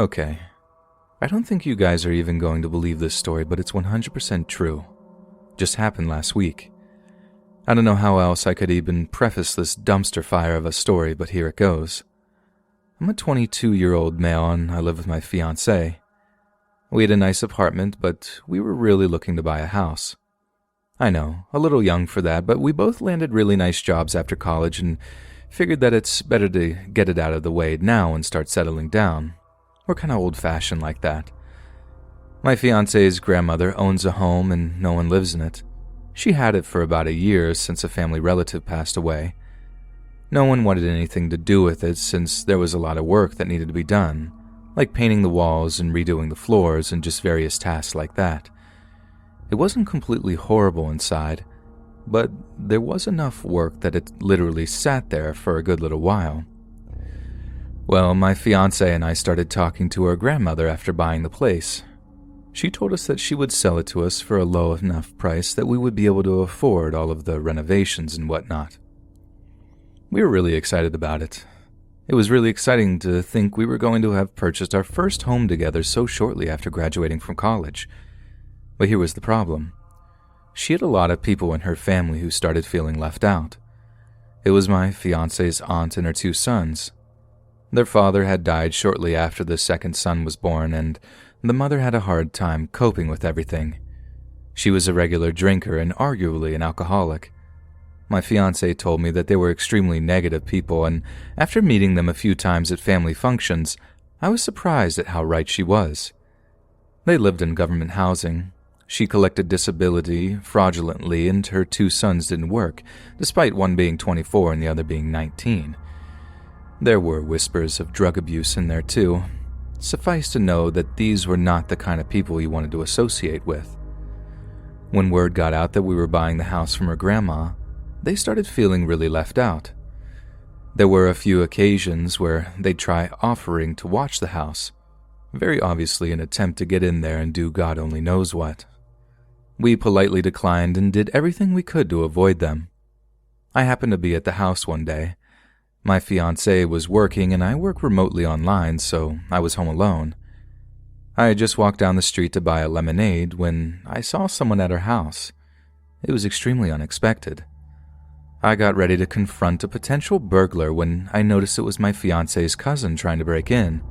Okay, I don't think you guys are even going to believe this story, but it's 100% true. Just happened last week. I don't know how else I could even preface this dumpster fire of a story, but here it goes. I'm a 22-year-old male and I live with my fiancée. We had a nice apartment, but we were really looking to buy a house. I know, a little young for that, but we both landed really nice jobs after college and figured that it's better to get it out of the way now and start settling down. We're kind of old-fashioned like that. My fiancée's grandmother owns a home and no one lives in it. She had it for about a year since a family relative passed away. No one wanted anything to do with it since there was a lot of work that needed to be done, like painting the walls and redoing the floors and just various tasks like that. It wasn't completely horrible inside, but there was enough work that it literally sat there for a good little while. Well, my fiancé and I started talking to her grandmother after buying the place. She told us that she would sell it to us for a low enough price that we would be able to afford all of the renovations and whatnot. We were really excited about it. It was really exciting to think we were going to have purchased our first home together so shortly after graduating from college. But here was the problem. She had a lot of people in her family who started feeling left out. It was my fiancé's aunt and her 2 sons. Their father had died shortly after the second son was born, and the mother had a hard time coping with everything. She was a regular drinker and arguably an alcoholic. My fiancé told me that they were extremely negative people, and after meeting them a few times at family functions, I was surprised at how right she was. They lived in government housing. She collected disability fraudulently, and her 2 sons didn't work, despite one being 24 and the other being 19. There were whispers of drug abuse in there too. Suffice to know that these were not the kind of people you wanted to associate with. When word got out that we were buying the house from her grandma, they started feeling really left out. There were a few occasions where they'd try offering to watch the house, very obviously an attempt to get in there and do God only knows what. We politely declined and did everything we could to avoid them. I happened to be at the house one day. My fiancé was working and I work remotely online, so I was home alone. I had just walked down the street to buy a lemonade when I saw someone at her house. It was extremely unexpected. I got ready to confront a potential burglar when I noticed it was my fiancé's cousin trying to break in.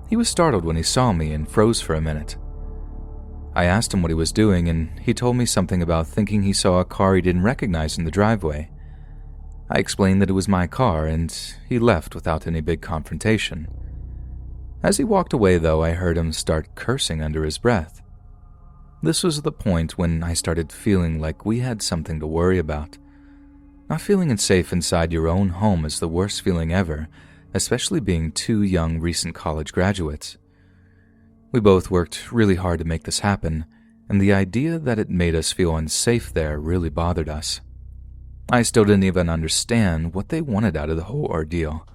He was startled when he saw me and froze for a minute. I asked him what he was doing, and he told me something about thinking he saw a car he didn't recognize in the driveway. I explained that it was my car, and he left without any big confrontation. As he walked away, though, I heard him start cursing under his breath. This was the point when I started feeling like we had something to worry about. Not feeling safe inside your own home is the worst feeling ever, especially being 2 young recent college graduates. We both worked really hard to make this happen, and the idea that it made us feel unsafe there really bothered us. I still didn't even understand what they wanted out of the whole ordeal.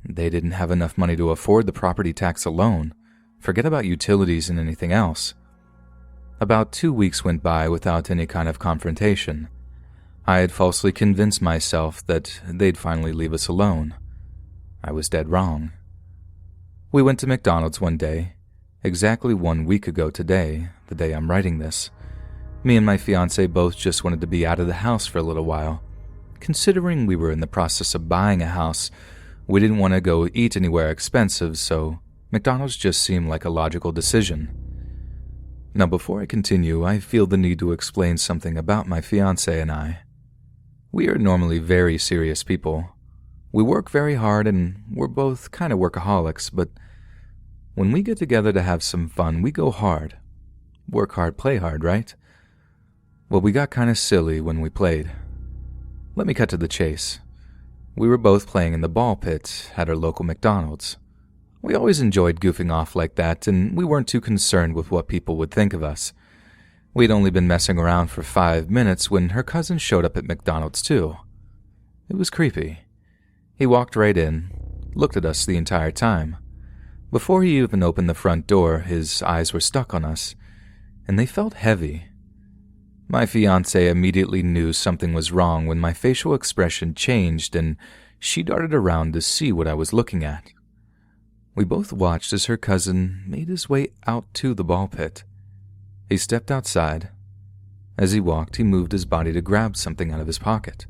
They didn't have enough money to afford the property tax alone. Forget about utilities and anything else. About 2 weeks went by without any kind of confrontation. I had falsely convinced myself that they'd finally leave us alone. I was dead wrong. We went to McDonald's one day, exactly 1 week ago today, the day I'm writing this. Me and my fiancé both just wanted to be out of the house for a little while. Considering we were in the process of buying a house, we didn't want to go eat anywhere expensive, so McDonald's just seemed like a logical decision. Now, before I continue, I feel the need to explain something about my fiancé and I. We are normally very serious people. We work very hard and we're both kind of workaholics, but when we get together to have some fun, we go hard. Work hard, play hard, right? Well, we got kind of silly when we played. Let me cut to the chase. We were both playing in the ball pit at our local McDonald's. We always enjoyed goofing off like that, and we weren't too concerned with what people would think of us. We'd only been messing around for 5 minutes when her cousin showed up at McDonald's too. It was creepy. He walked right in, looked at us the entire time. Before he even opened the front door, his eyes were stuck on us, and they felt heavy. My fiancée immediately knew something was wrong when my facial expression changed and she darted around to see what I was looking at. We both watched as her cousin made his way out to the ball pit. He stepped outside. As he walked, he moved his body to grab something out of his pocket.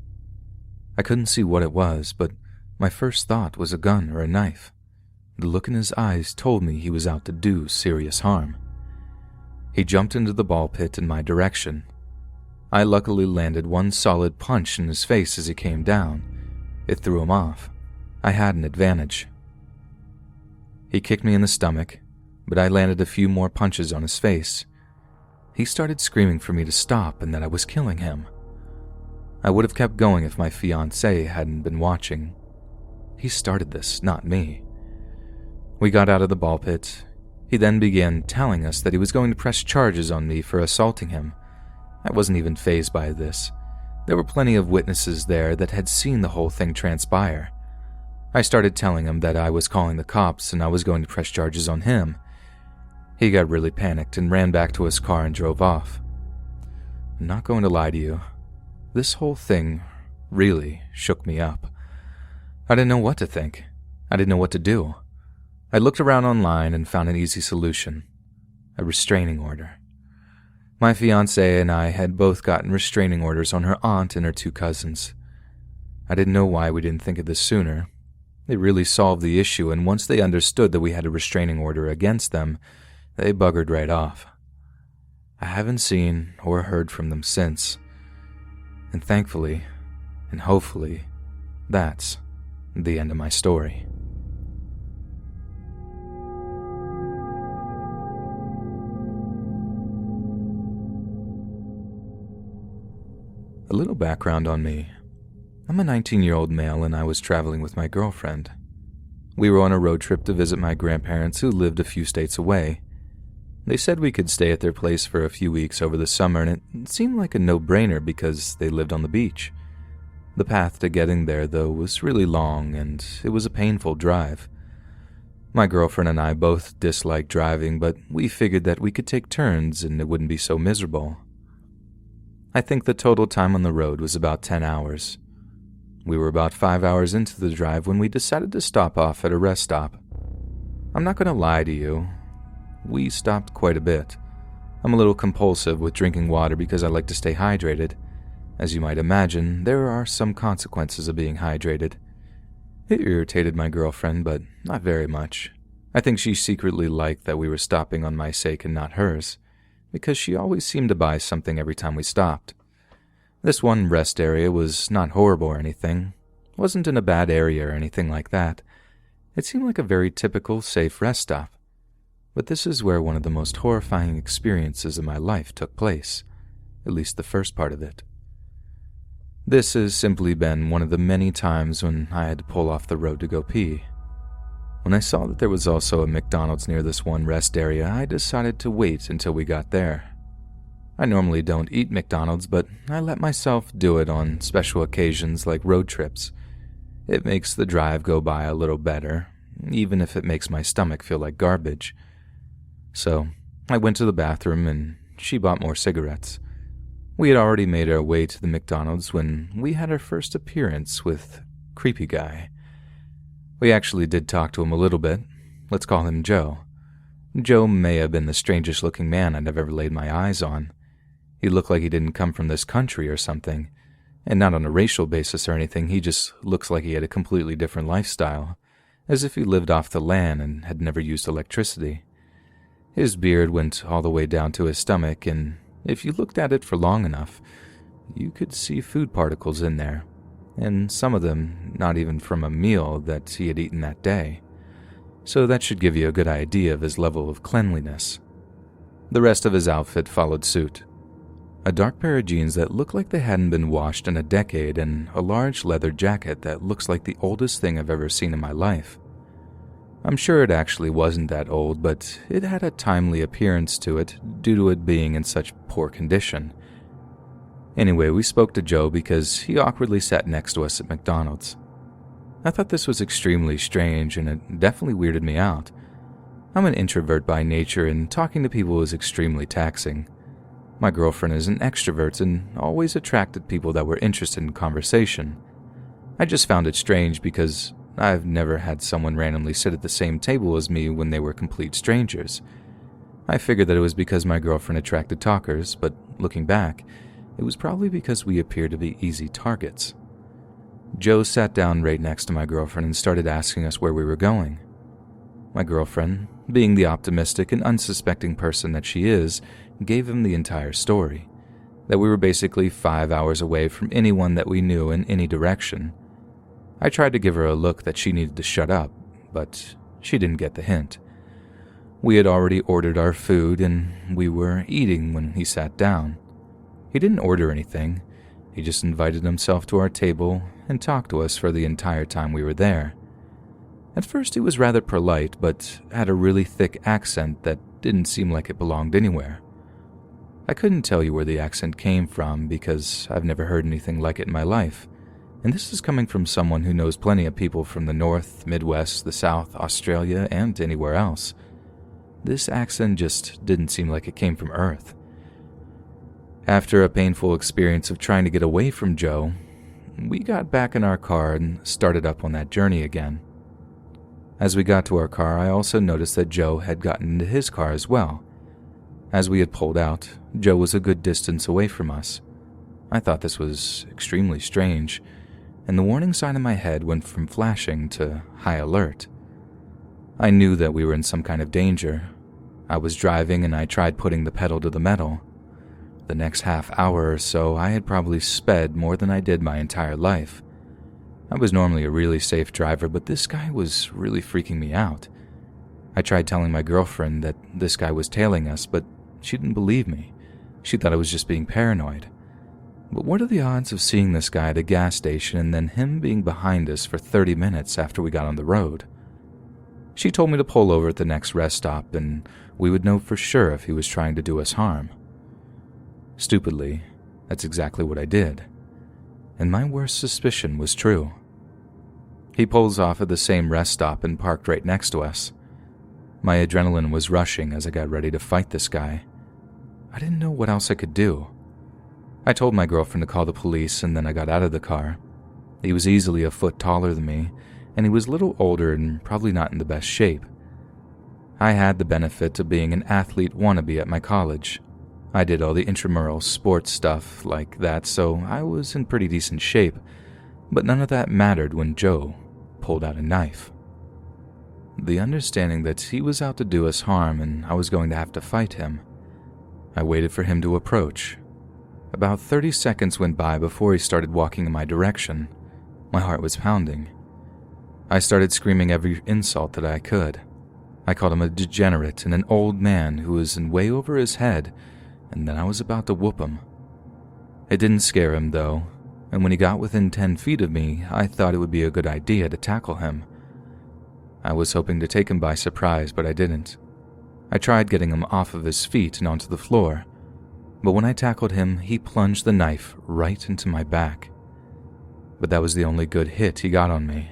I couldn't see what it was, but my first thought was a gun or a knife. The look in his eyes told me he was out to do serious harm. He jumped into the ball pit in my direction. I luckily landed one solid punch in his face as he came down. It threw him off. I had an advantage. He kicked me in the stomach, but I landed a few more punches on his face. He started screaming for me to stop and that I was killing him. I would have kept going if my fiancée hadn't been watching. He started this, not me. We got out of the ball pit. He then began telling us that he was going to press charges on me for assaulting him. I wasn't even fazed by this. There were plenty of witnesses there that had seen the whole thing transpire. I started telling him that I was calling the cops and I was going to press charges on him. He got really panicked and ran back to his car and drove off. I'm not going to lie to you. This whole thing really shook me up. I didn't know what to think. I didn't know what to do. I looked around online and found an easy solution: a restraining order. My fiancée and I had both gotten restraining orders on her aunt and her two cousins. I didn't know why we didn't think of this sooner. They really solved the issue, and once they understood that we had a restraining order against them, they buggered right off. I haven't seen or heard from them since. And thankfully, and hopefully, that's the end of my story. A little background on me. I'm a 19-year-old male and I was traveling with my girlfriend. We were on a road trip to visit my grandparents who lived a few states away. They said we could stay at their place for a few weeks over the summer, and it seemed like a no-brainer because they lived on the beach. The path to getting there, though, was really long and it was a painful drive. My girlfriend and I both disliked driving, but we figured that we could take turns and it wouldn't be so miserable. I think the total time on the road was about 10 hours. We were about 5 hours into the drive when we decided to stop off at a rest stop. I'm not going to lie to you. We stopped quite a bit. I'm a little compulsive with drinking water because I like to stay hydrated. As you might imagine, there are some consequences of being hydrated. It irritated my girlfriend, but not very much. I think she secretly liked that we were stopping on my sake and not hers, because she always seemed to buy something every time we stopped. This one rest area was not horrible or anything. Wasn't in a bad area or anything like that. It seemed like a very typical, safe rest stop. But this is where one of the most horrifying experiences of my life took place, at least the first part of it. This has simply been one of the many times when I had to pull off the road to go pee. When I saw that there was also a McDonald's near this one rest area, I decided to wait until we got there. I normally don't eat McDonald's, but I let myself do it on special occasions like road trips. It makes the drive go by a little better, even if it makes my stomach feel like garbage. So, I went to the bathroom and she bought more cigarettes. We had already made our way to the McDonald's when we had our first appearance with Creepy Guy. We actually did talk to him a little bit. Let's call him Joe. Joe may have been the strangest looking man I'd ever laid my eyes on. He looked like he didn't come from this country or something. And not on a racial basis or anything, he just looks like he had a completely different lifestyle, as if he lived off the land and had never used electricity. His beard went all the way down to his stomach, and if you looked at it for long enough, you could see food particles in there, and some of them not even from a meal that he had eaten that day. So that should give you a good idea of his level of cleanliness. The rest of his outfit followed suit. A dark pair of jeans that look like they hadn't been washed in a decade, and a large leather jacket that looks like the oldest thing I've ever seen in my life. I'm sure it actually wasn't that old, but it had a timely appearance to it due to it being in such poor condition. Anyway, we spoke to Joe because he awkwardly sat next to us at McDonald's. I thought this was extremely strange, and it definitely weirded me out. I'm an introvert by nature, and talking to people is extremely taxing. My girlfriend is an extrovert and always attracted people that were interested in conversation. I just found it strange because I've never had someone randomly sit at the same table as me when they were complete strangers. I figured that it was because my girlfriend attracted talkers, but looking back, it was probably because we appeared to be easy targets. Joe sat down right next to my girlfriend and started asking us where we were going. My girlfriend, being the optimistic and unsuspecting person that she is, gave him the entire story, that we were basically 5 hours away from anyone that we knew in any direction. I tried to give her a look that she needed to shut up, but she didn't get the hint. We had already ordered our food and we were eating when he sat down. He didn't order anything. He just invited himself to our table and talked to us for the entire time we were there. At first he was rather polite, but had a really thick accent that didn't seem like it belonged anywhere. I couldn't tell you where the accent came from because I've never heard anything like it in my life, and this is coming from someone who knows plenty of people from the North, Midwest, the South, Australia, and anywhere else. This accent just didn't seem like it came from Earth. After a painful experience of trying to get away from Joe, we got back in our car and started up on that journey again. As we got to our car, I also noticed that Joe had gotten into his car as well. As we had pulled out, Joe was a good distance away from us. I thought this was extremely strange, and the warning sign in my head went from flashing to high alert. I knew that we were in some kind of danger. I was driving and I tried putting the pedal to the metal. The next half hour or so, I had probably sped more than I did my entire life. I was normally a really safe driver, but this guy was really freaking me out. I tried telling my girlfriend that this guy was tailing us, but she didn't believe me. She thought I was just being paranoid. But what are the odds of seeing this guy at a gas station and then him being behind us for 30 minutes after we got on the road? She told me to pull over at the next rest stop and we would know for sure if he was trying to do us harm. Stupidly, that's exactly what I did. And my worst suspicion was true. He pulls off at the same rest stop and parked right next to us. My adrenaline was rushing as I got ready to fight this guy. I didn't know what else I could do. I told my girlfriend to call the police and then I got out of the car. He was easily a foot taller than me, and he was a little older and probably not in the best shape. I had the benefit of being an athlete wannabe at my college. I did all the intramural sports stuff like that, so I was in pretty decent shape, but none of that mattered when Joe pulled out a knife. The understanding that he was out to do us harm and I was going to have to fight him. I waited for him to approach. About 30 seconds went by before he started walking in my direction. My heart was pounding. I started screaming every insult that I could. I called him a degenerate and an old man who was in way over his head, and then I was about to whoop him. It didn't scare him, though, and when he got within 10 feet of me, I thought it would be a good idea to tackle him. I was hoping to take him by surprise, but I didn't. I tried getting him off of his feet and onto the floor, but when I tackled him, he plunged the knife right into my back. But that was the only good hit he got on me.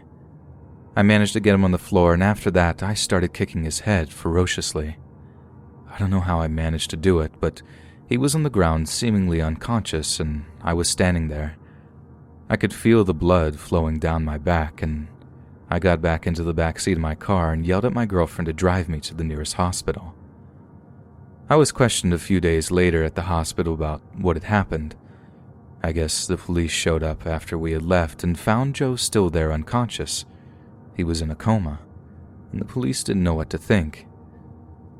I managed to get him on the floor, and after that, I started kicking his head ferociously. I don't know how I managed to do it, but he was on the ground seemingly unconscious, and I was standing there. I could feel the blood flowing down my back, and I got back into the back seat of my car and yelled at my girlfriend to drive me to the nearest hospital. I was questioned a few days later at the hospital about what had happened. I guess the police showed up after we had left and found Joe still there unconscious. He was in a coma, and the police didn't know what to think.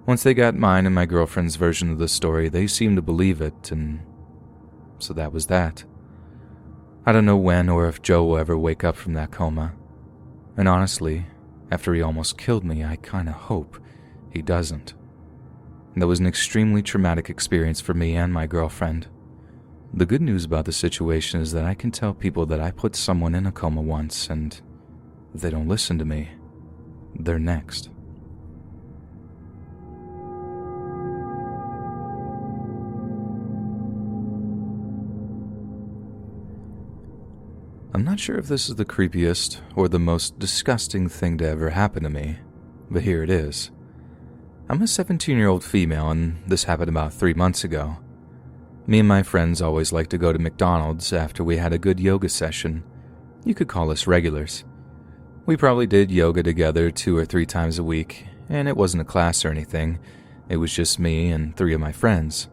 Once they got mine and my girlfriend's version of the story, they seemed to believe it, and so that was that. I don't know when or if Joe will ever wake up from that coma. And honestly, after he almost killed me, I kinda hope he doesn't. That was an extremely traumatic experience for me and my girlfriend. The good news about the situation is that I can tell people that I put someone in a coma once, and if they don't listen to me, they're next. I'm not sure if this is the creepiest or the most disgusting thing to ever happen to me, but here it is. I'm a 17-year-old female, and this happened about 3 months ago. Me and my friends always like to go to McDonald's after we had a good yoga session. You could call us regulars. We probably did yoga together 2 or 3 times a week, and it wasn't a class or anything. It was just me and 3 of my friends.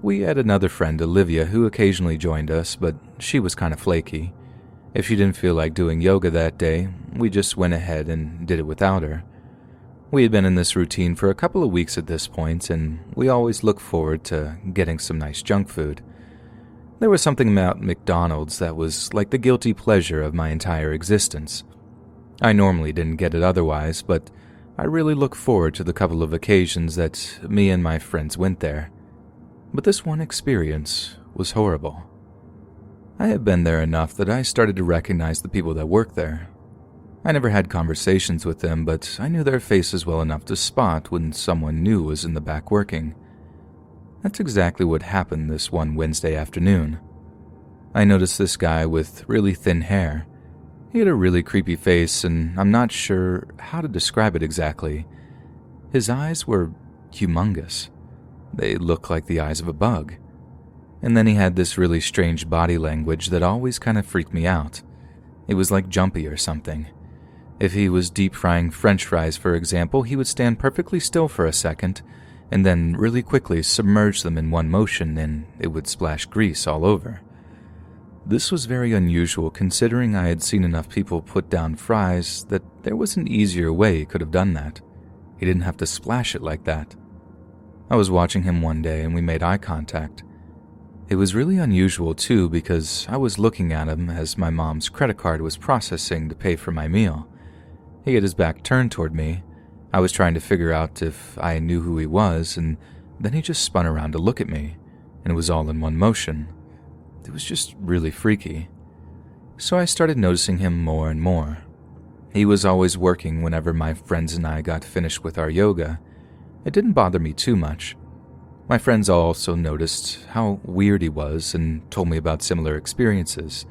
We had another friend, Olivia, who occasionally joined us, but she was kind of flaky. If she didn't feel like doing yoga that day, we just went ahead and did it without her. We had been in this routine for a couple of weeks at this point, and we always looked forward to getting some nice junk food. There was something about McDonald's that was like the guilty pleasure of my entire existence. I normally didn't get it otherwise, but I really looked forward to the couple of occasions that me and my friends went there. But this one experience was horrible. I had been there enough that I started to recognize the people that worked there. I never had conversations with them, but I knew their faces well enough to spot when someone new was in the back working. That's exactly what happened this one Wednesday afternoon. I noticed this guy with really thin hair. He had a really creepy face, and I'm not sure how to describe it exactly. His eyes were humongous. They looked like the eyes of a bug. And then he had this really strange body language that always kind of freaked me out. It was like jumpy or something. If he was deep frying French fries, for example, he would stand perfectly still for a second, and then really quickly submerge them in one motion, and it would splash grease all over. This was very unusual considering I had seen enough people put down fries that there was an easier way he could have done that. He didn't have to splash it like that. I was watching him one day and we made eye contact. It was really unusual too because I was looking at him as my mom's credit card was processing to pay for my meal. He had his back turned toward me. I was trying to figure out if I knew who he was, and then he just spun around to look at me, and it was all in one motion. It was just really freaky. So I started noticing him more and more. He was always working whenever my friends and I got finished with our yoga. It didn't bother me too much. My friends also noticed how weird he was and told me about similar experiences.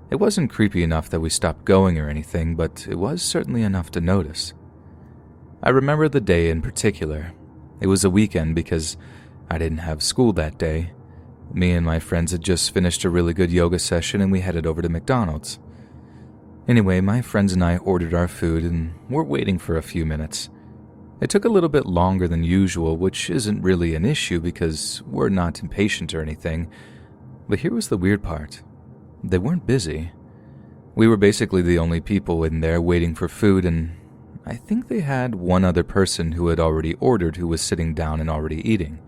It wasn't creepy enough that we stopped going or anything, but it was certainly enough to notice. I remember the day in particular. It was a weekend because I didn't have school that day. Me and my friends had just finished a really good yoga session and we headed over to McDonald's. Anyway, my friends and I ordered our food and were waiting for a few minutes. It took a little bit longer than usual, which isn't really an issue because we're not impatient or anything. But here was the weird part. They weren't busy. We were basically the only people in there waiting for food, and I think they had one other person who had already ordered who was sitting down and already eating.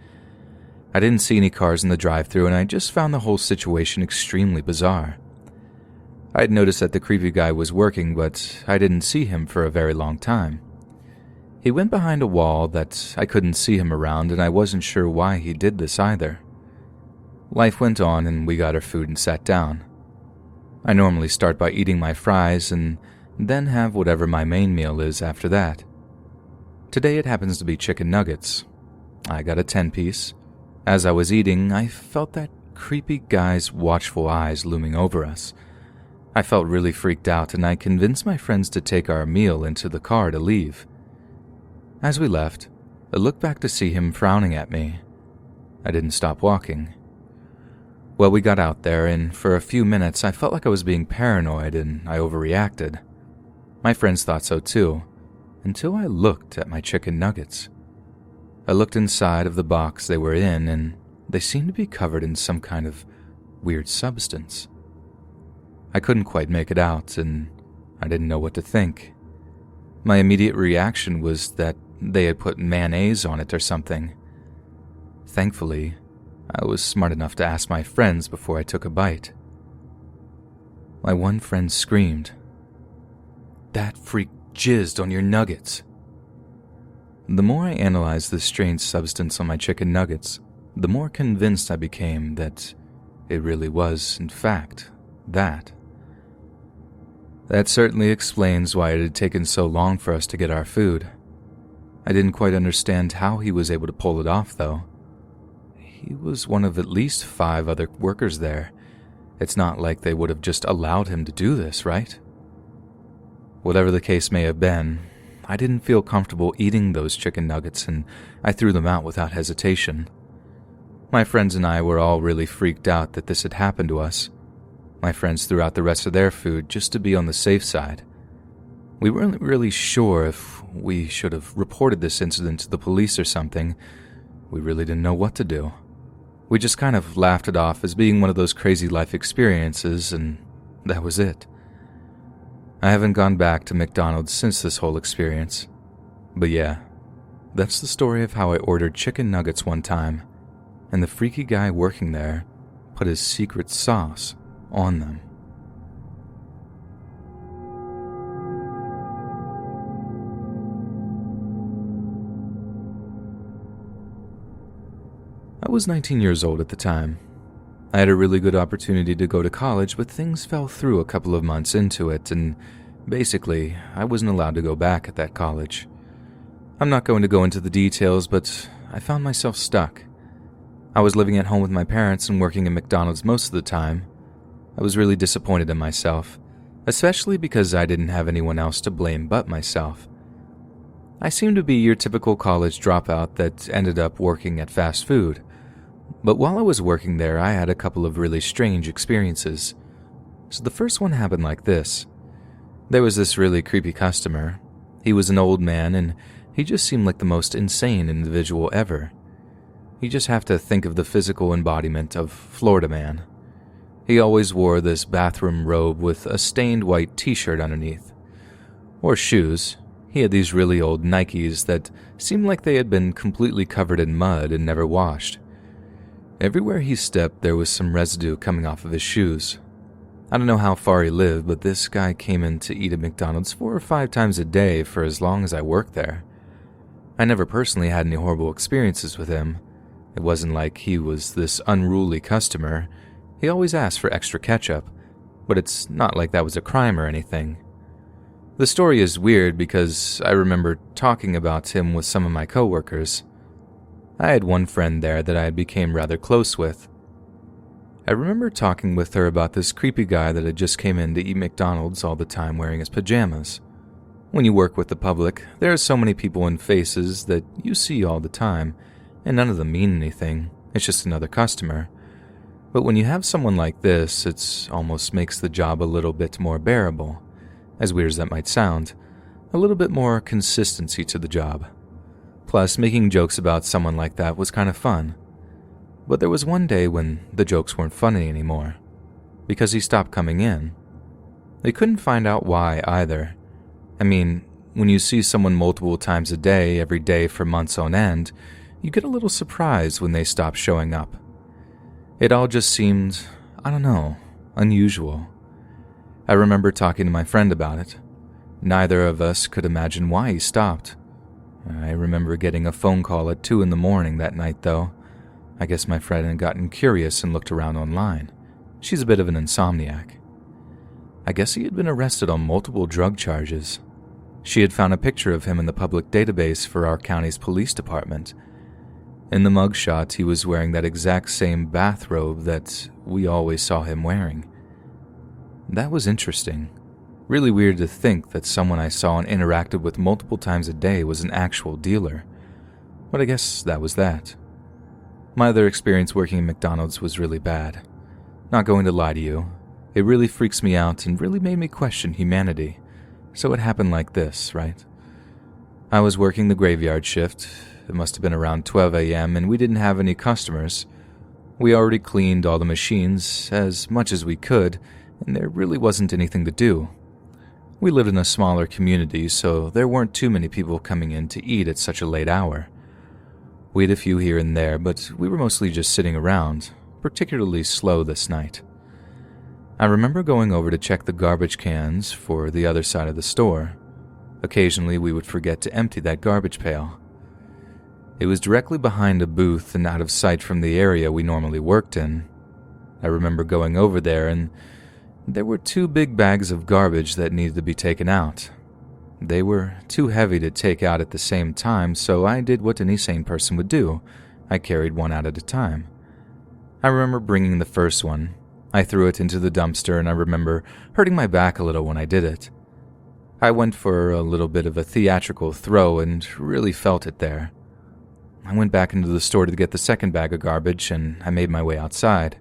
I didn't see any cars in the drive-thru, and I just found the whole situation extremely bizarre. I had noticed that the creepy guy was working, but I didn't see him for a very long time. He went behind a wall that I couldn't see him around, and I wasn't sure why he did this either. Life went on, and we got our food and sat down. I normally start by eating my fries and then have whatever my main meal is after that. Today it happens to be chicken nuggets. I got a 10-piece. As I was eating, I felt that creepy guy's watchful eyes looming over us. I felt really freaked out, and I convinced my friends to take our meal into the car to leave. As we left, I looked back to see him frowning at me. I didn't stop walking. Well, we got out there, and for a few minutes I felt like I was being paranoid and I overreacted. My friends thought so too, until I looked at my chicken nuggets. I looked inside of the box they were in, and they seemed to be covered in some kind of weird substance. I couldn't quite make it out, and I didn't know what to think. My immediate reaction was that they had put mayonnaise on it or something. Thankfully, I was smart enough to ask my friends before I took a bite. My one friend screamed, "That freak jizzed on your nuggets." The more I analyzed this strange substance on my chicken nuggets, the more convinced I became that it really was, in fact, that. That certainly explains why it had taken so long for us to get our food. I didn't quite understand how he was able to pull it off, though. He was one of at least 5 other workers there. It's not like they would have just allowed him to do this, right? Whatever the case may have been, I didn't feel comfortable eating those chicken nuggets, and I threw them out without hesitation. My friends and I were all really freaked out that this had happened to us. My friends threw out the rest of their food just to be on the safe side. We weren't really sure if we should have reported this incident to the police or something. We really didn't know what to do. We just kind of laughed it off as being one of those crazy life experiences, and that was it. I haven't gone back to McDonald's since this whole experience. But yeah, that's the story of how I ordered chicken nuggets one time, and the freaky guy working there put his secret sauce on them. I was 19 years old at the time. I had a really good opportunity to go to college, but things fell through a couple of months into it, and basically, I wasn't allowed to go back at that college. I'm not going to go into the details, but I found myself stuck. I was living at home with my parents and working at McDonald's most of the time. I was really disappointed in myself, especially because I didn't have anyone else to blame but myself. I seemed to be your typical college dropout that ended up working at fast food. But while I was working there, I had a couple of really strange experiences. So the first one happened like this. There was this really creepy customer. He was an old man, and he just seemed like the most insane individual ever. You just have to think of the physical embodiment of Florida man. He always wore this bathroom robe with a stained white t-shirt underneath. Or shoes. He had these really old Nikes that seemed like they had been completely covered in mud and never washed. Everywhere he stepped, there was some residue coming off of his shoes. I don't know how far he lived, but this guy came in to eat at McDonald's 4 or 5 times a day for as long as I worked there. I never personally had any horrible experiences with him. It wasn't like he was this unruly customer. He always asked for extra ketchup, but it's not like that was a crime or anything. The story is weird because I remember talking about him with some of my coworkers. I had one friend there that I became rather close with. I remember talking with her about this creepy guy that had just came in to eat McDonald's all the time wearing his pajamas. When you work with the public, there are so many people and faces that you see all the time, and none of them mean anything. It's just another customer. But when you have someone like this, it almost makes the job a little bit more bearable. As weird as that might sound, a little bit more consistency to the job. Plus, making jokes about someone like that was kind of fun. But there was one day when the jokes weren't funny anymore, because he stopped coming in. They couldn't find out why either. I mean, when you see someone multiple times a day, every day for months on end, you get a little surprised when they stop showing up. It all just seemed, I don't know, unusual. I remember talking to my friend about it. Neither of us could imagine why he stopped. I remember getting a phone call at 2 a.m. that night, though. I guess my friend had gotten curious and looked around online. She's a bit of an insomniac. I guess he had been arrested on multiple drug charges. She had found a picture of him in the public database for our county's police department. In the mugshot, he was wearing that exact same bathrobe that we always saw him wearing. That was interesting. Really weird to think that someone I saw and interacted with multiple times a day was an actual dealer. But I guess that was that. My other experience working at McDonald's was really bad. Not going to lie to you, it really freaks me out and really made me question humanity. So it happened like this, right? I was working the graveyard shift. It must have been around 12 a.m. and we didn't have any customers. We already cleaned all the machines as much as we could, and there really wasn't anything to do. We lived in a smaller community, so there weren't too many people coming in to eat at such a late hour. We had a few here and there, but we were mostly just sitting around, particularly slow this night. I remember going over to check the garbage cans for the other side of the store. Occasionally, we would forget to empty that garbage pail. It was directly behind a booth and out of sight from the area we normally worked in. I remember going over there, and there were 2 big bags of garbage that needed to be taken out. They were too heavy to take out at the same time, so I did what any sane person would do. I carried one out at a time. I remember bringing the first one. I threw it into the dumpster, and I remember hurting my back a little when I did it. I went for a little bit of a theatrical throw and really felt it there. I went back into the store to get the second bag of garbage, and I made my way outside.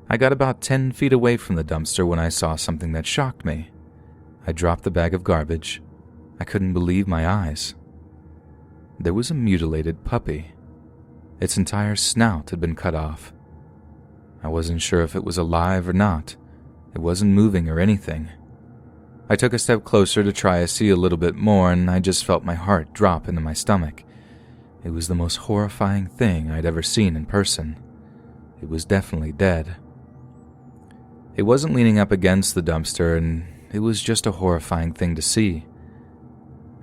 I got about 10 feet away from the dumpster when I saw something that shocked me. I dropped the bag of garbage. I couldn't believe my eyes. There was a mutilated puppy. Its entire snout had been cut off. I wasn't sure if it was alive or not. It wasn't moving or anything. I took a step closer to try to see a little bit more, and I just felt my heart drop into my stomach. It was the most horrifying thing I'd ever seen in person. It was definitely dead. It wasn't leaning up against the dumpster, and it was just a horrifying thing to see.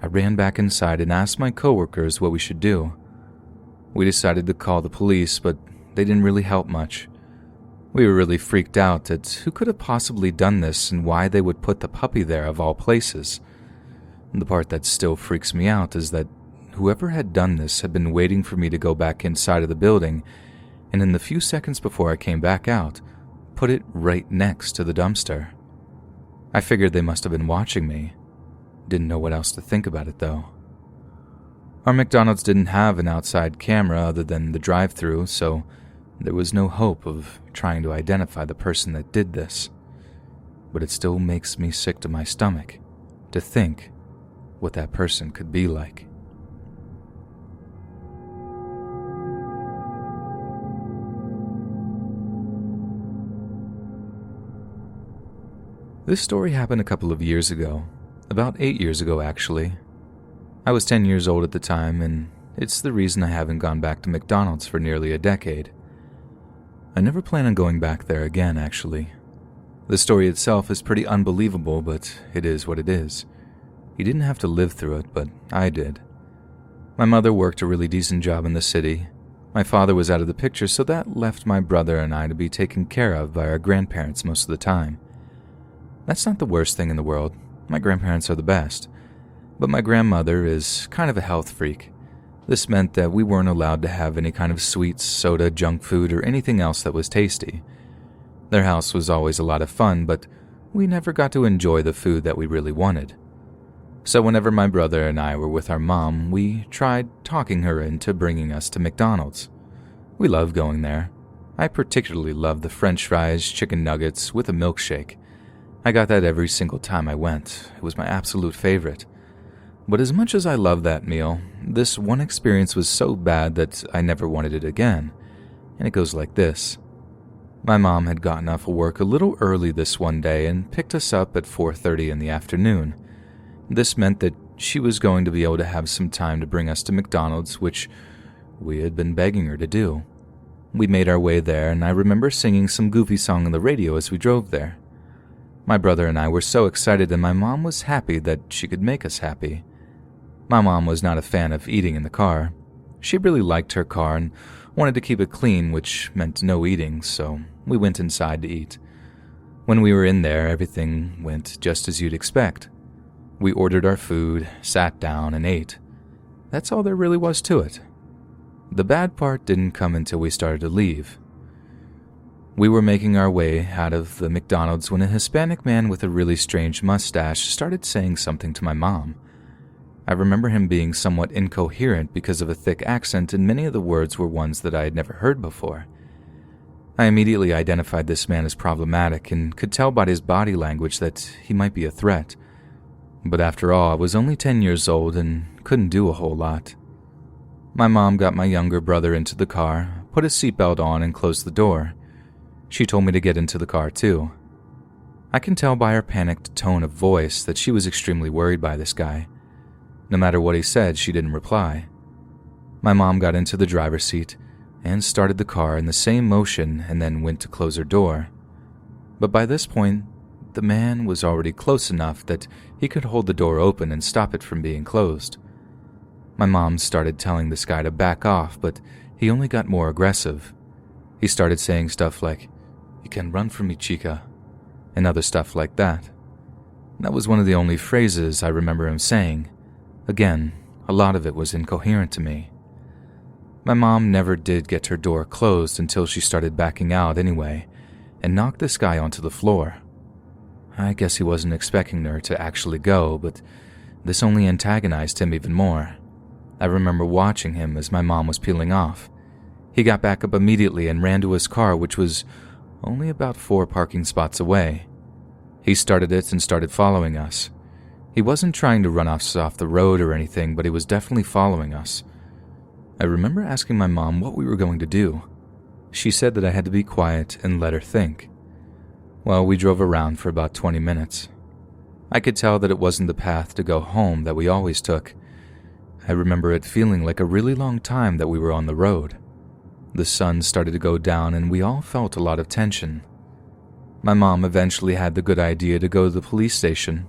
I ran back inside and asked my coworkers what we should do. We decided to call the police, but they didn't really help much. We were really freaked out at who could have possibly done this and why they would put the puppy there of all places. The part that still freaks me out is that whoever had done this had been waiting for me to go back inside of the building, and in the few seconds before I came back out, put it right next to the dumpster. I figured they must have been watching me. Didn't know what else to think about it though. Our McDonald's didn't have an outside camera other than the drive-thru, so there was no hope of trying to identify the person that did this. But it still makes me sick to my stomach to think what that person could be like. This story happened a couple of years ago, about 8 years ago actually. I was 10 years old at the time, and it's the reason I haven't gone back to McDonald's for nearly a decade. I never plan on going back there again, actually. The story itself is pretty unbelievable, but it is what it is. You didn't have to live through it, but I did. My mother worked a really decent job in the city. My father was out of the picture, so that left my brother and I to be taken care of by our grandparents most of the time. That's not the worst thing in the world. My grandparents are the best. But my grandmother is kind of a health freak. This meant that we weren't allowed to have any kind of sweets, soda, junk food, or anything else that was tasty. Their house was always a lot of fun, but we never got to enjoy the food that we really wanted. So whenever my brother and I were with our mom, we tried talking her into bringing us to McDonald's. We loved going there. I particularly loved the French fries, chicken nuggets with a milkshake. I got that every single time I went. It was my absolute favorite. But as much as I loved that meal, this one experience was so bad that I never wanted it again. And it goes like this. My mom had gotten off of work a little early this one day and picked us up at 4:30 in the afternoon. This meant that she was going to be able to have some time to bring us to McDonald's, which we had been begging her to do. We made our way there, and I remember singing some goofy song on the radio as we drove there. My brother and I were so excited, and my mom was happy that she could make us happy. My mom was not a fan of eating in the car. She really liked her car and wanted to keep it clean, which meant no eating, so we went inside to eat. When we were in there, everything went just as you'd expect. We ordered our food, sat down, and ate. That's all there really was to it. The bad part didn't come until we started to leave. We were making our way out of the McDonald's when a Hispanic man with a really strange mustache started saying something to my mom. I remember him being somewhat incoherent because of a thick accent, and many of the words were ones that I had never heard before. I immediately identified this man as problematic and could tell by his body language that he might be a threat. But after all, I was only 10 years old and couldn't do a whole lot. My mom got my younger brother into the car, put his seatbelt on, and closed the door. She told me to get into the car too. I can tell by her panicked tone of voice that she was extremely worried by this guy. No matter what he said, she didn't reply. My mom got into the driver's seat and started the car in the same motion and then went to close her door. But by this point, the man was already close enough that he could hold the door open and stop it from being closed. My mom started telling this guy to back off, but he only got more aggressive. He started saying stuff like, "You can run from me, chica," and other stuff like that. That was one of the only phrases I remember him saying. Again, a lot of it was incoherent to me. My mom never did get her door closed until she started backing out anyway, and knocked this guy onto the floor. I guess he wasn't expecting her to actually go, but this only antagonized him even more. I remember watching him as my mom was peeling off. He got back up immediately and ran to his car, which was only about 4 parking spots away. He started it and started following us. He wasn't trying to run us off the road or anything, but he was definitely following us. I remember asking my mom what we were going to do. She said that I had to be quiet and let her think. Well, we drove around for about 20 minutes. I could tell that it wasn't the path to go home that we always took. I remember it feeling like a really long time that we were on the road. The sun started to go down and we all felt a lot of tension. My mom eventually had the good idea to go to the police station.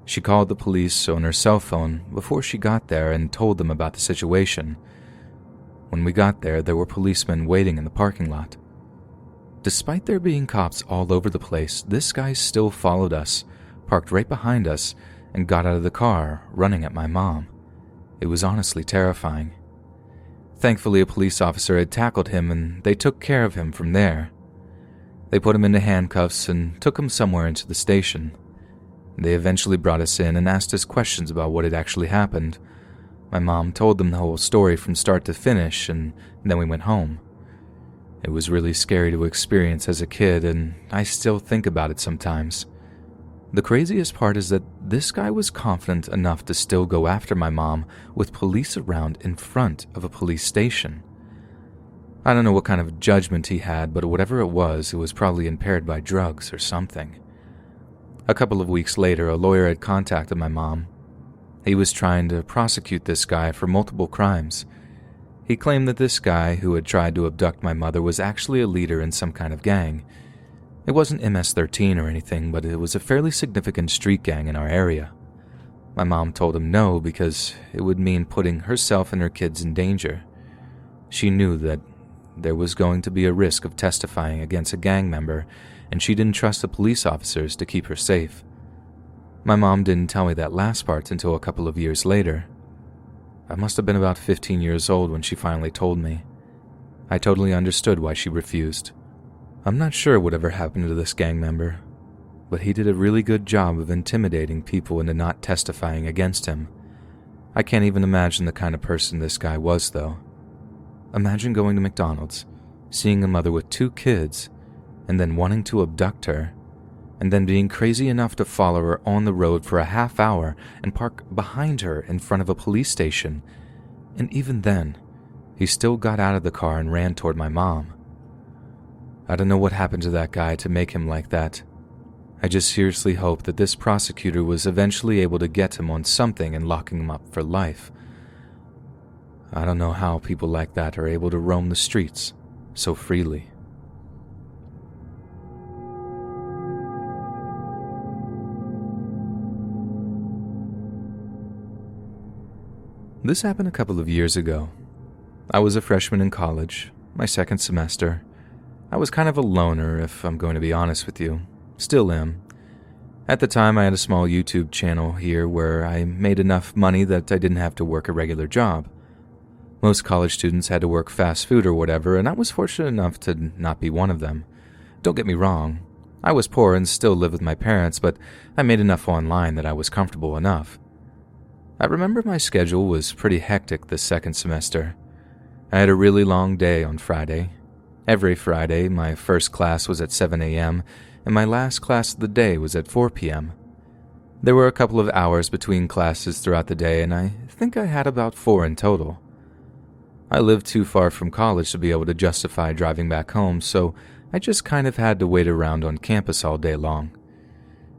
She called the police on her cell phone before she got there and told them about the situation. When we got there were policemen waiting in the parking lot. Despite there being cops all over the place, this guy still followed us, parked right behind us, and got out of the car, running at my mom. It was honestly terrifying. Thankfully, a police officer had tackled him and they took care of him from there. They put him into handcuffs and took him somewhere into the station. They eventually brought us in and asked us questions about what had actually happened. My mom told them the whole story from start to finish, and then we went home. It was really scary to experience as a kid, and I still think about it sometimes. The craziest part is that this guy was confident enough to still go after my mom with police around in front of a police station. I don't know what kind of judgment he had, but whatever it was probably impaired by drugs or something. A couple of weeks later, a lawyer had contacted my mom. He was trying to prosecute this guy for multiple crimes. He claimed that this guy who had tried to abduct my mother was actually a leader in some kind of gang. It wasn't MS-13 or anything, but it was a fairly significant street gang in our area. My mom told him no because it would mean putting herself and her kids in danger. She knew that there was going to be a risk of testifying against a gang member, and she didn't trust the police officers to keep her safe. My mom didn't tell me that last part until a couple of years later. I must have been about 15 years old when she finally told me. I totally understood why she refused. I'm not sure whatever happened to this gang member, but he did a really good job of intimidating people into not testifying against him. I can't even imagine the kind of person this guy was, though. Imagine going to McDonald's, seeing a mother with 2 kids, and then wanting to abduct her, and then being crazy enough to follow her on the road for a half hour and park behind her in front of a police station. And even then, he still got out of the car and ran toward my mom. I don't know what happened to that guy to make him like that. I just seriously hope that this prosecutor was eventually able to get him on something and locking him up for life. I don't know how people like that are able to roam the streets so freely. This happened a couple of years ago. I was a freshman in college, my second semester. I was kind of a loner, if I'm going to be honest with you. Still am. At the time, I had a small YouTube channel here where I made enough money that I didn't have to work a regular job. Most college students had to work fast food or whatever, and I was fortunate enough to not be one of them. Don't get me wrong. I was poor and still lived with my parents, but I made enough online that I was comfortable enough. I remember my schedule was pretty hectic this second semester. I had a really long day on Friday. Every Friday, my first class was at 7 a.m., and my last class of the day was at 4 p.m. There were a couple of hours between classes throughout the day, and I think I had about 4 in total. I lived too far from college to be able to justify driving back home, so I just kind of had to wait around on campus all day long.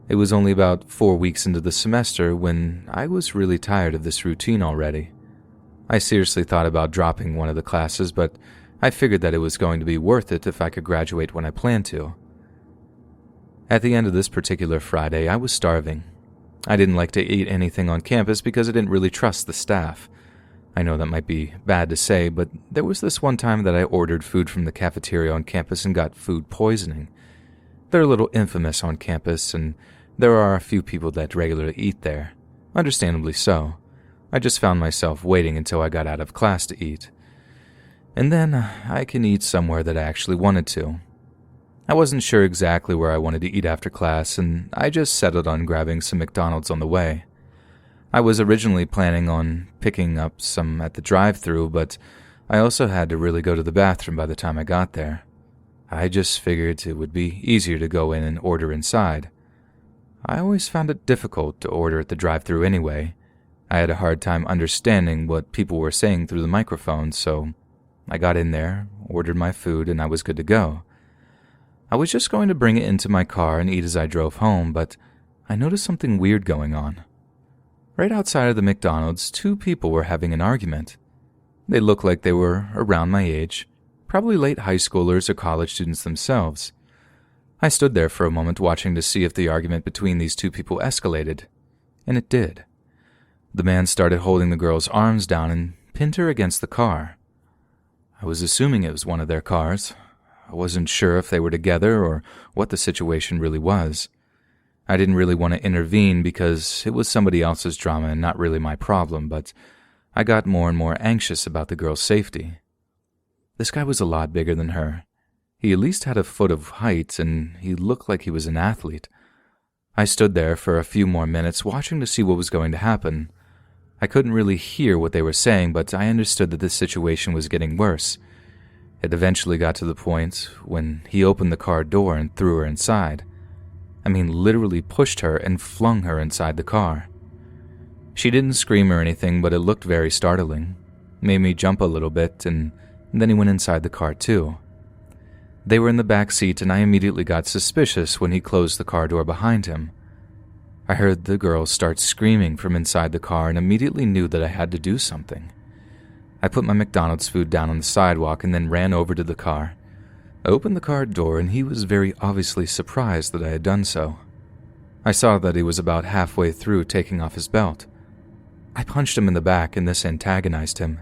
It was only about 4 weeks into the semester when I was really tired of this routine already. I seriously thought about dropping one of the classes, but I figured that it was going to be worth it if I could graduate when I planned to. At the end of this particular Friday, I was starving. I didn't like to eat anything on campus because I didn't really trust the staff. I know that might be bad to say, but there was this one time that I ordered food from the cafeteria on campus and got food poisoning. They're a little infamous on campus, and there are a few people that regularly eat there. Understandably so. I just found myself waiting until I got out of class to eat. And then I can eat somewhere that I actually wanted to. I wasn't sure exactly where I wanted to eat after class, and I just settled on grabbing some McDonald's on the way. I was originally planning on picking up some at the drive-thru, but I also had to really go to the bathroom by the time I got there. I just figured it would be easier to go in and order inside. I always found it difficult to order at the drive-thru anyway. I had a hard time understanding what people were saying through the microphone, so I got in there, ordered my food, and I was good to go. I was just going to bring it into my car and eat as I drove home, but I noticed something weird going on. Right outside of the McDonald's, two people were having an argument. They looked like they were around my age, probably late high schoolers or college students themselves. I stood there for a moment watching to see if the argument between these two people escalated, and it did. The man started holding the girl's arms down and pinned her against the car. I was assuming it was one of their cars. I wasn't sure if they were together or what the situation really was. I didn't really want to intervene because it was somebody else's drama and not really my problem, but I got more and more anxious about the girl's safety. This guy was a lot bigger than her. He at least had a foot of height, and he looked like he was an athlete. I stood there for a few more minutes watching to see what was going to happen. I couldn't really hear what they were saying, but I understood that this situation was getting worse. It eventually got to the point when he opened the car door and threw her inside. I mean, literally pushed her and flung her inside the car. She didn't scream or anything, but it looked very startling. Made me jump a little bit, and then he went inside the car too. They were in the back seat, and I immediately got suspicious when he closed the car door behind him. I heard the girl start screaming from inside the car and immediately knew that I had to do something. I put my McDonald's food down on the sidewalk and then ran over to the car. I opened the car door, and he was very obviously surprised that I had done so. I saw that he was about halfway through taking off his belt. I punched him in the back, and this antagonized him.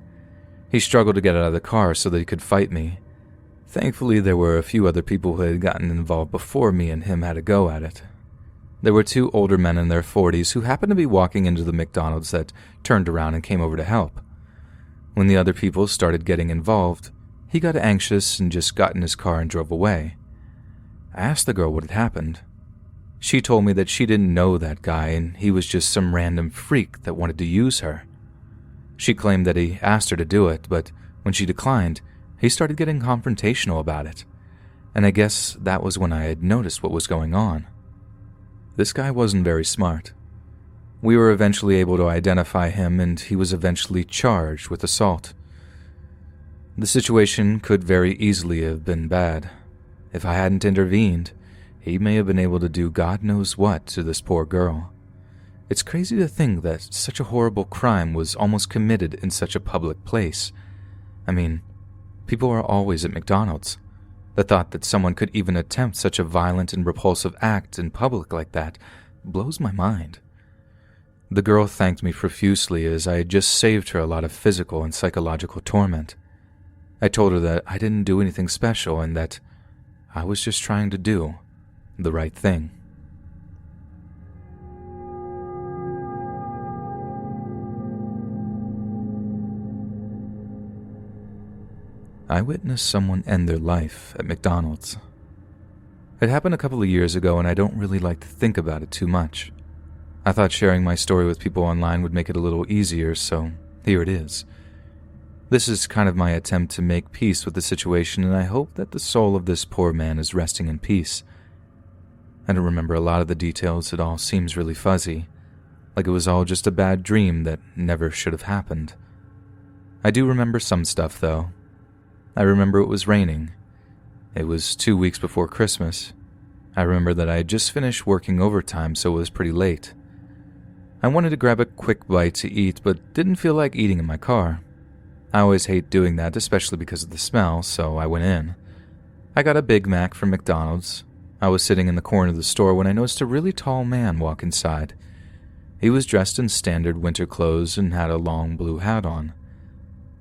He struggled to get out of the car so that he could fight me. Thankfully, there were a few other people who had gotten involved before me and him had a go at it. There were two older men in their 40s who happened to be walking into the McDonald's that turned around and came over to help. When the other people started getting involved, he got anxious and just got in his car and drove away. I asked the girl what had happened. She told me that she didn't know that guy and he was just some random freak that wanted to use her. She claimed that he asked her to do it, but when she declined, he started getting confrontational about it, and I guess that was when I had noticed what was going on. This guy wasn't very smart. We were eventually able to identify him, and he was eventually charged with assault. The situation could very easily have been bad. If I hadn't intervened, he may have been able to do God knows what to this poor girl. It's crazy to think that such a horrible crime was almost committed in such a public place. I mean, people are always at McDonald's. The thought that someone could even attempt such a violent and repulsive act in public like that blows my mind. The girl thanked me profusely as I had just saved her a lot of physical and psychological torment. I told her that I didn't do anything special and that I was just trying to do the right thing. I witnessed someone end their life at McDonald's. It happened a couple of years ago, and I don't really like to think about it too much. I thought sharing my story with people online would make it a little easier, so here it is. This is kind of my attempt to make peace with the situation, and I hope that the soul of this poor man is resting in peace. I don't remember a lot of the details. It all seems really fuzzy, like it was all just a bad dream that never should have happened. I do remember some stuff, though. I remember it was raining. It was 2 weeks before Christmas. I remember that I had just finished working overtime, so it was pretty late. I wanted to grab a quick bite to eat, but didn't feel like eating in my car. I always hate doing that, especially because of the smell, so I went in. I got a Big Mac from McDonald's. I was sitting in the corner of the store when I noticed a really tall man walk inside. He was dressed in standard winter clothes and had a long blue hat on.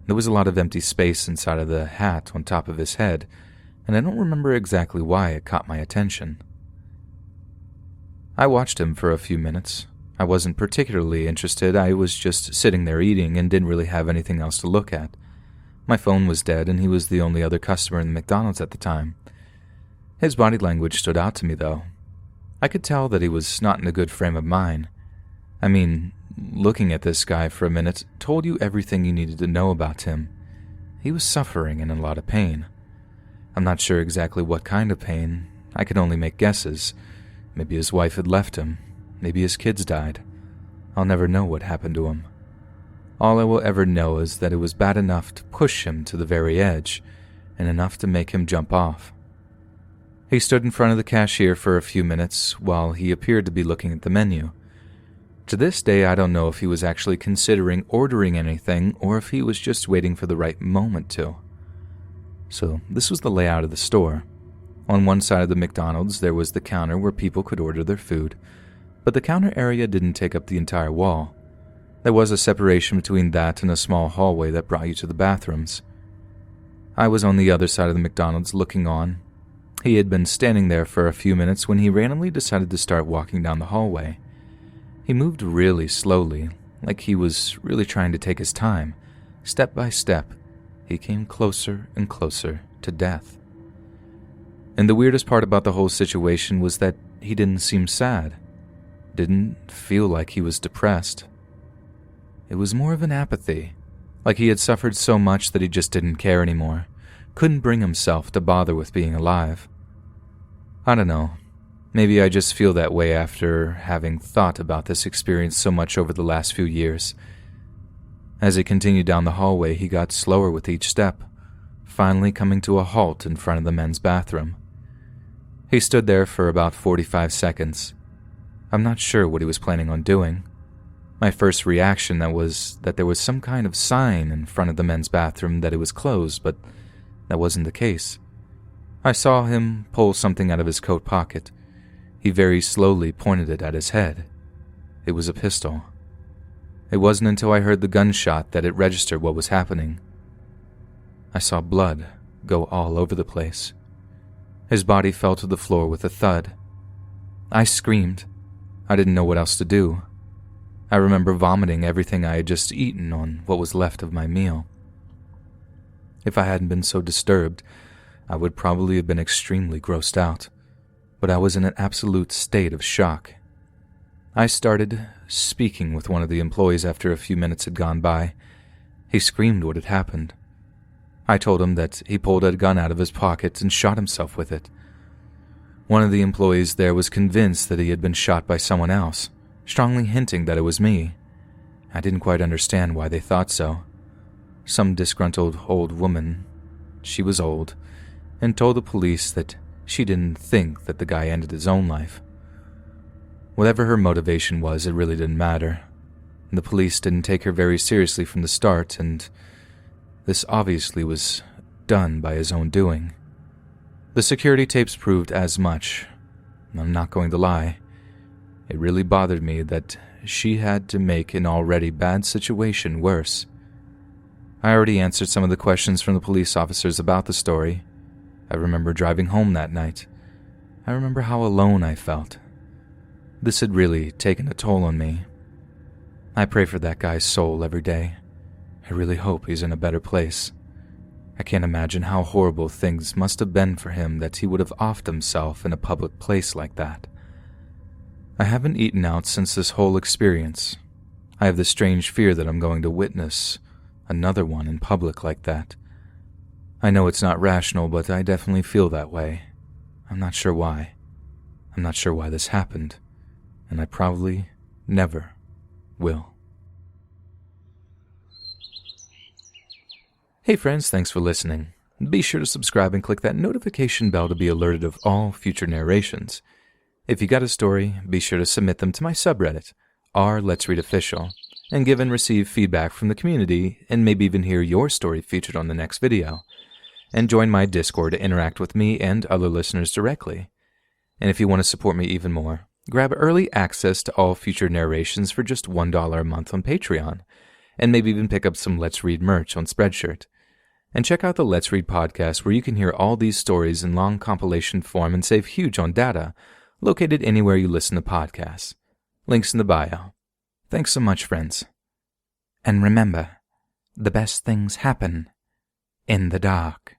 There was a lot of empty space inside of the hat on top of his head, and I don't remember exactly why it caught my attention. I watched him for a few minutes. I wasn't particularly interested. I was just sitting there eating and didn't really have anything else to look at. My phone was dead, and he was the only other customer in the McDonald's at the time. His body language stood out to me, though. I could tell that he was not in a good frame of mind. I mean, looking at this guy for a minute told you everything you needed to know about him. He was suffering and in a lot of pain. I'm not sure exactly what kind of pain. I could only make guesses. Maybe his wife had left him. Maybe his kids died. I'll never know what happened to him. All I will ever know is that it was bad enough to push him to the very edge, and enough to make him jump off. He stood in front of the cashier for a few minutes while he appeared to be looking at the menu. To this day, I don't know if he was actually considering ordering anything or if he was just waiting for the right moment to. So this was the layout of the store. On one side of the McDonald's, there was the counter where people could order their food, but the counter area didn't take up the entire wall. There was a separation between that and a small hallway that brought you to the bathrooms. I was on the other side of the McDonald's looking on. He had been standing there for a few minutes when he randomly decided to start walking down the hallway. He moved really slowly, like he was really trying to take his time. Step by step, he came closer and closer to death. And the weirdest part about the whole situation was that he didn't seem sad. Didn't feel like he was depressed. It was more of an apathy, like he had suffered so much that he just didn't care anymore, couldn't bring himself to bother with being alive. I don't know, maybe I just feel that way after having thought about this experience so much over the last few years. As he continued down the hallway, he got slower with each step, finally coming to a halt in front of the men's bathroom. He stood there for about 45 seconds. I'm not sure what he was planning on doing. My first reaction was that there was some kind of sign in front of the men's bathroom that it was closed, but that wasn't the case. I saw him pull something out of his coat pocket. He very slowly pointed it at his head. It was a pistol. It wasn't until I heard the gunshot that it registered what was happening. I saw blood go all over the place. His body fell to the floor with a thud. I screamed. I didn't know what else to do. I remember vomiting everything I had just eaten on what was left of my meal. If I hadn't been so disturbed, I would probably have been extremely grossed out, but I was in an absolute state of shock. I started speaking with one of the employees after a few minutes had gone by. He screamed what had happened. I told him that he pulled a gun out of his pocket and shot himself with it. One of the employees there was convinced that he had been shot by someone else, strongly hinting that it was me. I didn't quite understand why they thought so. Some disgruntled old woman, she was old, and told the police that she didn't think that the guy ended his own life. Whatever her motivation was, it really didn't matter. The police didn't take her very seriously from the start, and this obviously was done by his own doing. The security tapes proved as much. I'm not going to lie. It really bothered me that she had to make an already bad situation worse. I already answered some of the questions from the police officers about the story. I remember driving home that night. I remember how alone I felt. This had really taken a toll on me. I pray for that guy's soul every day. I really hope he's in a better place. I can't imagine how horrible things must have been for him that he would have offed himself in a public place like that. I haven't eaten out since this whole experience. I have the strange fear that I'm going to witness another one in public like that. I know it's not rational, but I definitely feel that way. I'm not sure why. I'm not sure why this happened, and I probably never will. Hey friends, thanks for listening. Be sure to subscribe and click that notification bell to be alerted of all future narrations. If you got a story, be sure to submit them to my subreddit, r/letsreadofficial, and give and receive feedback from the community and maybe even hear your story featured on the next video. And join my Discord to interact with me and other listeners directly. And if you want to support me even more, grab early access to all future narrations for just $1 a month on Patreon, and maybe even pick up some Let's Read merch on Spreadshirt. And check out the Let's Read podcast where you can hear all these stories in long compilation form and save huge on data, located anywhere you listen to podcasts. Links in the bio. Thanks so much, friends. And remember, the best things happen in the dark.